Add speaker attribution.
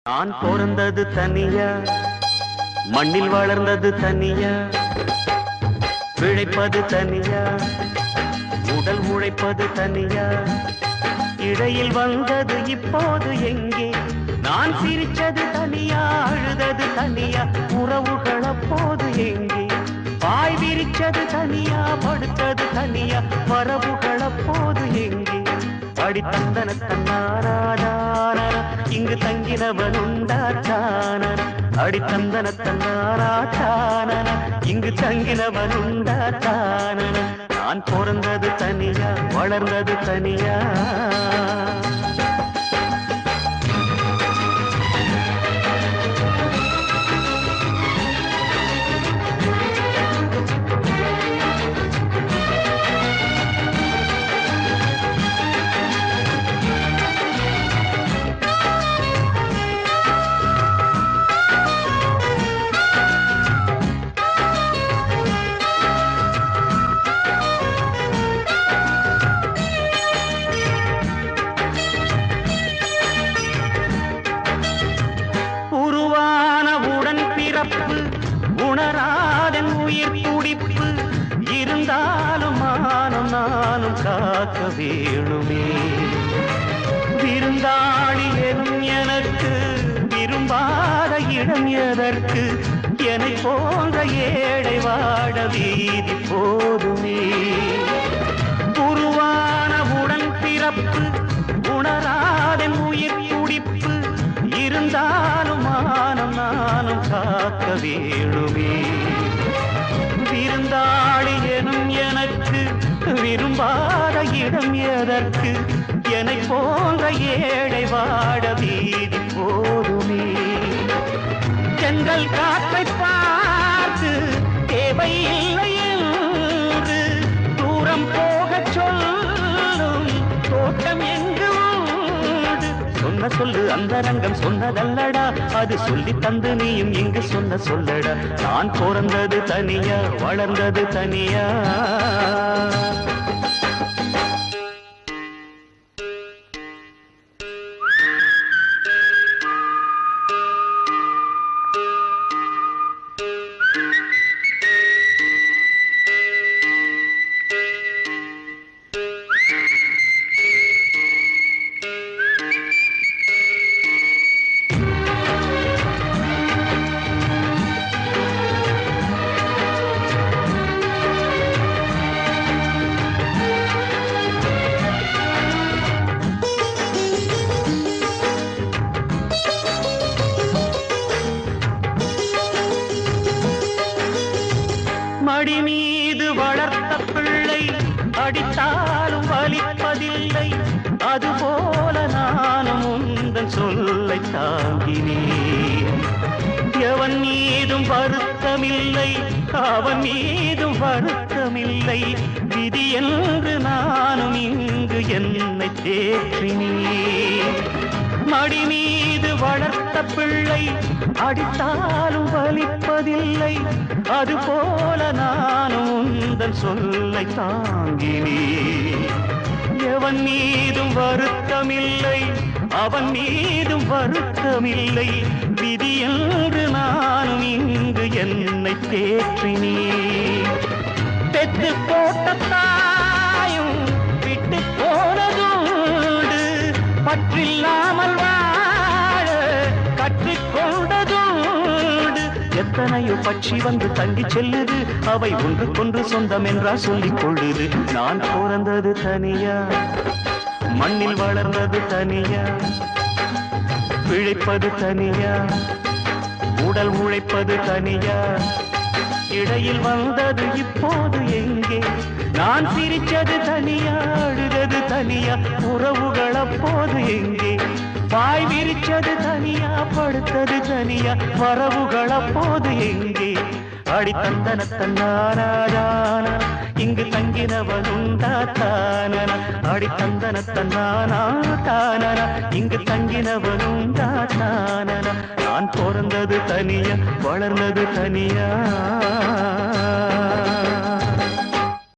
Speaker 1: நான் பிறந்தது தனியா, மண்ணில் வளர்ந்தது தனியா, பிழைப்பது தனியா, உடல் உழைப்பது தனியா, இடையில் வந்தது இப்போது எங்கே? நான் சிரிச்சது தனியா, அழுதது தனியா, உறவுகள் அப்போது எங்கே? பாய் விரிச்சது தனியா, படுத்தது தனியா, வரவுகள் அப்போது எங்கே? அடி தந்தன தன்னாராதான இங்கு தங்கினவன் உண்டாச்சான, அடி தந்தன தன்னாராதான இங்கு தங்கினவன் உண்டாச்சான. நான் பிறந்தது தனியா, வளர்ந்தது தனியா. உணராதன் உயிர் துடிப்பு இருந்தாலும் மானம் நானும் காக்க வேணுமே. விருந்தாளி எனும் எனக்கு விரும்பாத இடம் எதற்கு? என்னை போன்ற ஏழை வாட வீதி போதுமே. உருவான உடன் பிறப்பு உணராதன் உயிர் துடிப்பு இருந்தாலும் மானம் நானும் காக்க வேணுமே. விருந்தாளி எனும் எனக்கு விரும்பாத இடம் எதற்கு? என்னை போன்ற ஏழை வாட வீதி போதுமே. செங்கல் காற்றை பார்த்து தேவையில்லை என்று தூரம் போகச் சொல்லும் தோட்டம் எங்கு சொன்ன சொல்லு அந்த ரங்கம் சொன்னதல்லடா, அது சொல்லி தந்து நீயும் இங்கு சொன்ன சொல்லடா. நான் பிறந்தது தனியா, வளர்ந்தது தனியா. மடி மீது வளர்த்த பிள்ளை அடித்தாலும் வலிப்பதில்லை, அதுபோல நானும் உந்தன் சொல்லை தாங்கினேன். எவன் மீதும் வருத்தமில்லை, அவன் மீதும் வருத்தமில்லை, விதி என்று நானும் இங்கு என்னை தேற்றினேன். மடி மீது வளர்த்த பிள்ளை அடித்தாலும் வலிப்பதில்லை, அதுபோல நானும் உந்தன் சொல்லை தாங்கினேன். எவன் மீதும் வருத்தமில்லை, அவன் மீதும் வருத்தமில்லை, விதி என்று நானும் இங்கு என்னை தேற்றினேன். பெற்று போட்ட தாயும் விட்டு போனதோடு பற்றில்லாமல் வாழ கற்றுக்கொண்டதோடு எத்தனையோ பட்சி வந்து தங்கி செல்லுது, அவை ஒன்றுக்கொன்று சொந்தம் என்றா சொல்லிக் கொள்ளுது. நான் பிறந்தது தனியா, மண்ணில் வளர்ந்தது தனியா, பிழைப்பது தனியா, உடல் உழைப்பது தனியா, இடையில் வந்தது இப்போது எங்கே? நான் சிரிச்சது தனியா, அழுதது தனியா, உறவுகள் அப்போது எங்கே? பாய் விரிச்சது தனியா, படுத்தது தனியா, வரவுகள் அப்போது எங்கே? அடி தந்தன தன்னாராதான இங்கு தங்கினவன் உண்டாத்தான, அடி தந்தன தன்னானா தான இங்கு தங்கினவன் உண்டாத்தான. நான் பிறந்தது தனியா, வளர்ந்தது தனியா.